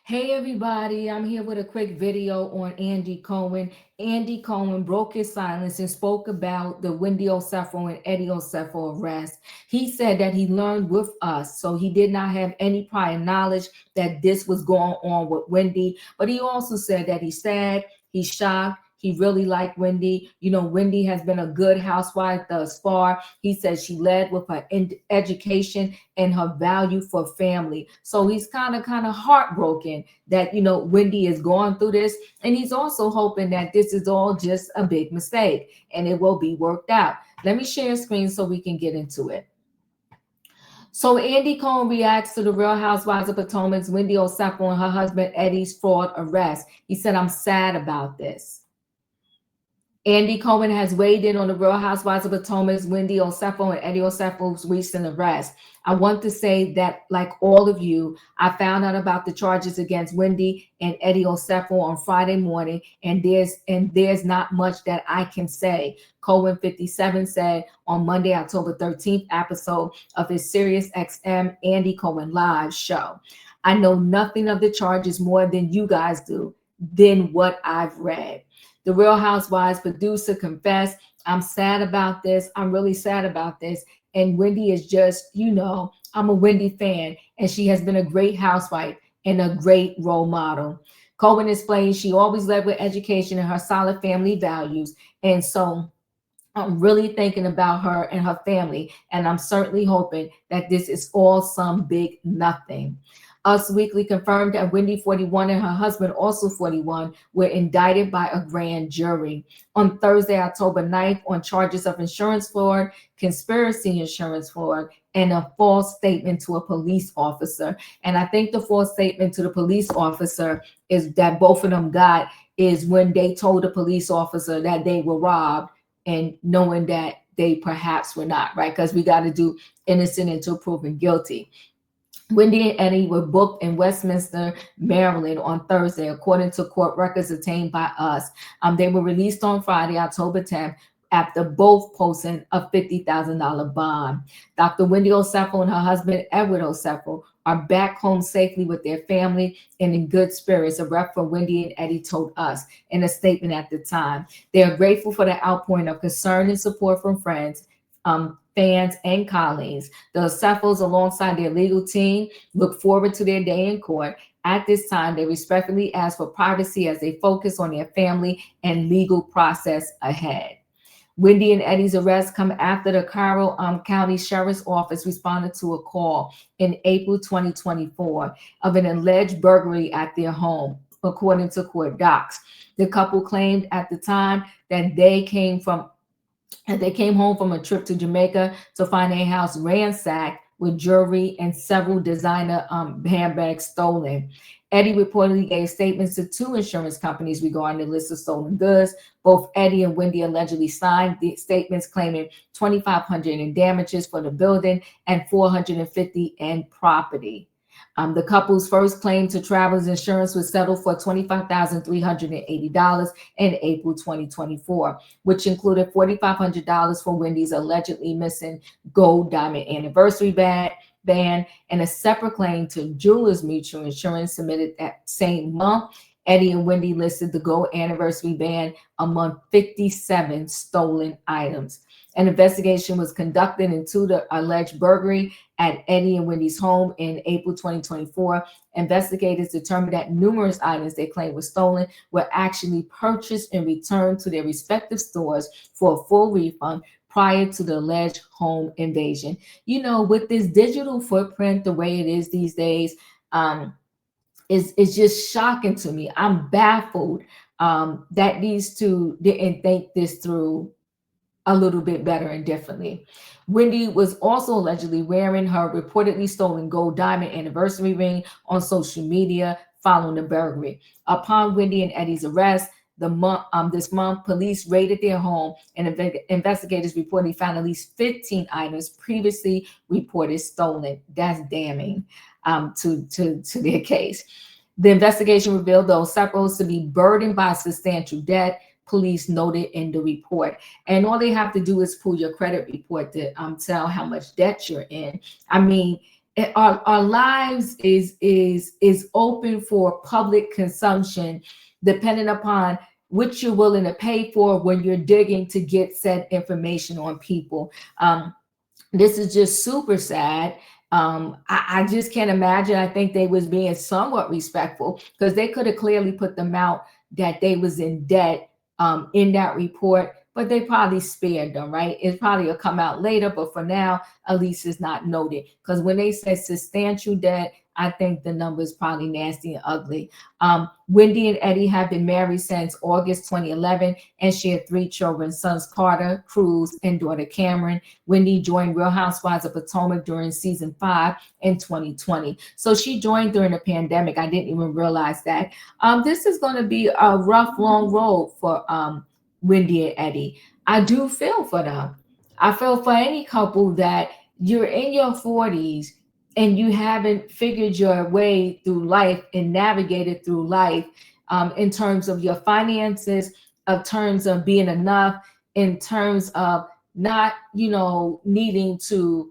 Hey everybody, I'm here with a quick video on Andy Cohen. Andy Cohen broke his silence and spoke about the Wendy Osefo and Eddie Osefo arrest. He said that he learned with us, so he did not have any prior knowledge that this was going on with Wendy. But he also said that he's sad, he's shocked. He really liked Wendy. You know, Wendy has been a good housewife thus far. He says she led with her education and her value for family. So he's kind of heartbroken that Wendy is going through this, and he's also hoping that this is all just a big mistake and it will be worked out. Let me share a screen so we can get into it. So Andy Cohen reacts to the Real Housewives of Potomac's Wendy Osefo and her husband Eddie's fraud arrest. He said, "I'm sad about this." Andy Cohen has weighed in on the Real Housewives of Potomac's Wendy Osefo and Eddie Osefo's recent arrest. "I want to say that, like all of you, I found out about the charges against Wendy and Eddie Osefo on Friday morning, and there's not much that I can say," Cohen 57 said on Monday, October 13th episode of his Sirius XM Andy Cohen Live show. "I know nothing of the charges more than you guys do, than what I've read." The Real Housewives producer confessed, "I'm sad about this. I'm really sad about this. And Wendy is just, I'm a Wendy fan, and she has been a great housewife and a great role model." Cohen explained she always led with education and her solid family values. And so I'm really thinking about her and her family, and I'm certainly hoping that this is all some big nothing. Us Weekly confirmed that Wendy, 41, and her husband, also 41, were indicted by a grand jury on Thursday, October 9th, on charges of insurance fraud, conspiracy insurance fraud, and a false statement to a police officer. And I think the false statement to the police officer is that both of them got is when they told the police officer that they were robbed and knowing that they perhaps were not, right? Because we got to do innocent until proven guilty. Wendy and Eddie were booked in Westminster, Maryland on Thursday, according to court records obtained by us. They were released on Friday, October 10th, after both posting a $50,000 bond. Dr. Wendy Osefo and her husband, Edward Osefo, are back home safely with their family and in good spirits, a rep for Wendy and Eddie told us in a statement at the time. They are grateful for the outpouring of concern and support from friends, fans, and colleagues. The Osefos, alongside their legal team, look forward to their day in court. At this time, they respectfully ask for privacy as they focus on their family and legal process ahead. Wendy and Eddie's arrest come after the Carroll County Sheriff's Office responded to a call in April 2024 of an alleged burglary at their home, according to court docs. The couple claimed at the time that they came home from a trip to Jamaica to find a house ransacked with jewelry and several designer handbags stolen. Eddie reportedly gave statements to two insurance companies regarding the list of stolen goods. Both Eddie and Wendy allegedly signed the statements claiming $2,500 in damages for the building and $450 in property. The couple's first claim to travelers insurance was settled for $25,380 in April 2024, which included $4,500 for Wendy's allegedly missing gold diamond anniversary band, and a separate claim to Jewelers Mutual Insurance submitted that same month. Eddie and Wendy listed the gold anniversary band among 57 stolen items. An investigation was conducted into the alleged burglary at Eddie and Wendy's home in April 2024. Investigators determined that numerous items they claimed were stolen were actually purchased and returned to their respective stores for a full refund prior to the alleged home invasion. With this digital footprint, the way it is these days, is just shocking to me. I'm baffled that these two didn't think this through a little bit better and differently. Wendy was also allegedly wearing her reportedly stolen gold diamond anniversary ring on social media following the burglary. Upon Wendy and Eddie's arrest, this month, police raided their home, and investigators reportedly found at least 15 items previously reported stolen. That's damning to their case. The investigation revealed those Osefos to be burdened by substantial debt, police noted in the report. And all they have to do is pull your credit report to tell how much debt you're in. I mean, our lives is open for public consumption, depending upon what you're willing to pay for when you're digging to get said information on people. This is just super sad. I just can't imagine. I think they was being somewhat respectful because they could have clearly put them out that they was in debt in that report, but they probably spared them, right? It probably will come out later, but for now, at least it's not noted. Because when they said substantial debt, I think the number is probably nasty and ugly. Wendy and Eddie have been married since August 2011 and shared 3 children, sons Carter, Cruz, and daughter Cameron. Wendy joined Real Housewives of Potomac during season 5 in 2020. So she joined during the pandemic. I didn't even realize that. This is going to be a rough, long road for Wendy and Eddie. I do feel for them. I feel for any couple that you're in your 40s and you haven't figured your way through life and navigated through life in terms of your finances, of terms of being enough, in terms of not, needing to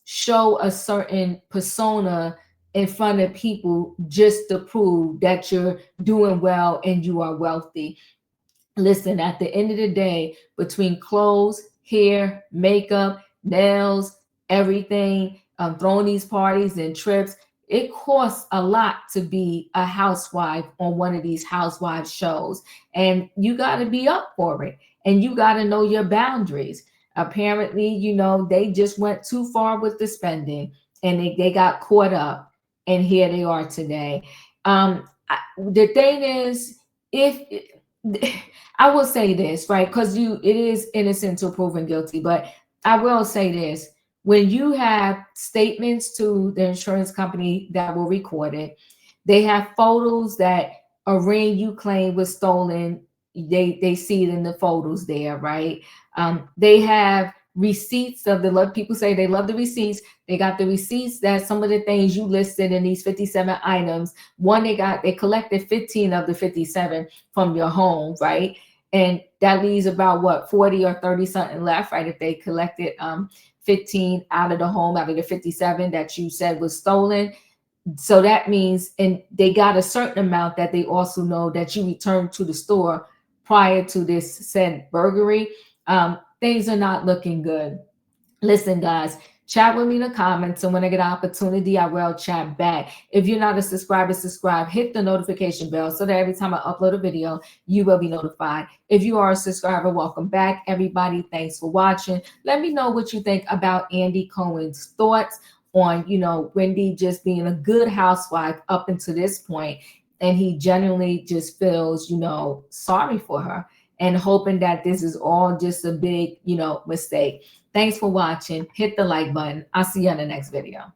show a certain persona in front of people just to prove that you're doing well and you are wealthy. Listen, at the end of the day, between clothes, hair, makeup, nails, everything, throwing these parties and trips, it costs a lot to be a housewife on one of these housewife shows. And you got to be up for it. And you got to know your boundaries. Apparently, they just went too far with the spending and they got caught up. And here they are today. The thing is, if I will say this, right? Because it is innocent till proven guilty. But I will say this: when you have statements to the insurance company that were recorded, they have photos that a ring you claim was stolen. They see it in the photos there, right? They have receipts of people say they love the receipts. They got the receipts that some of the things you listed in these 57 items. One, they collected 15 of the 57 from your home, right? And that leaves about what, 40 or 30 something left, right? If they collected 15 out of the home, out of the 57 that you said was stolen. So that means, and they got a certain amount that they also know that you returned to the store prior to this said burglary. Things are not looking good. Listen, guys, chat with me in the comments, and when I get an opportunity, I will chat back. If you're not a subscriber, subscribe. Hit the notification bell so that every time I upload a video, you will be notified. If you are a subscriber, welcome back, everybody. Thanks for watching. Let me know what you think about Andy Cohen's thoughts on, Wendy just being a good housewife up until this point, and he genuinely just feels, sorry for her and hoping that this is all just a big, mistake. Thanks for watching. Hit the like button. I'll see you on the next video.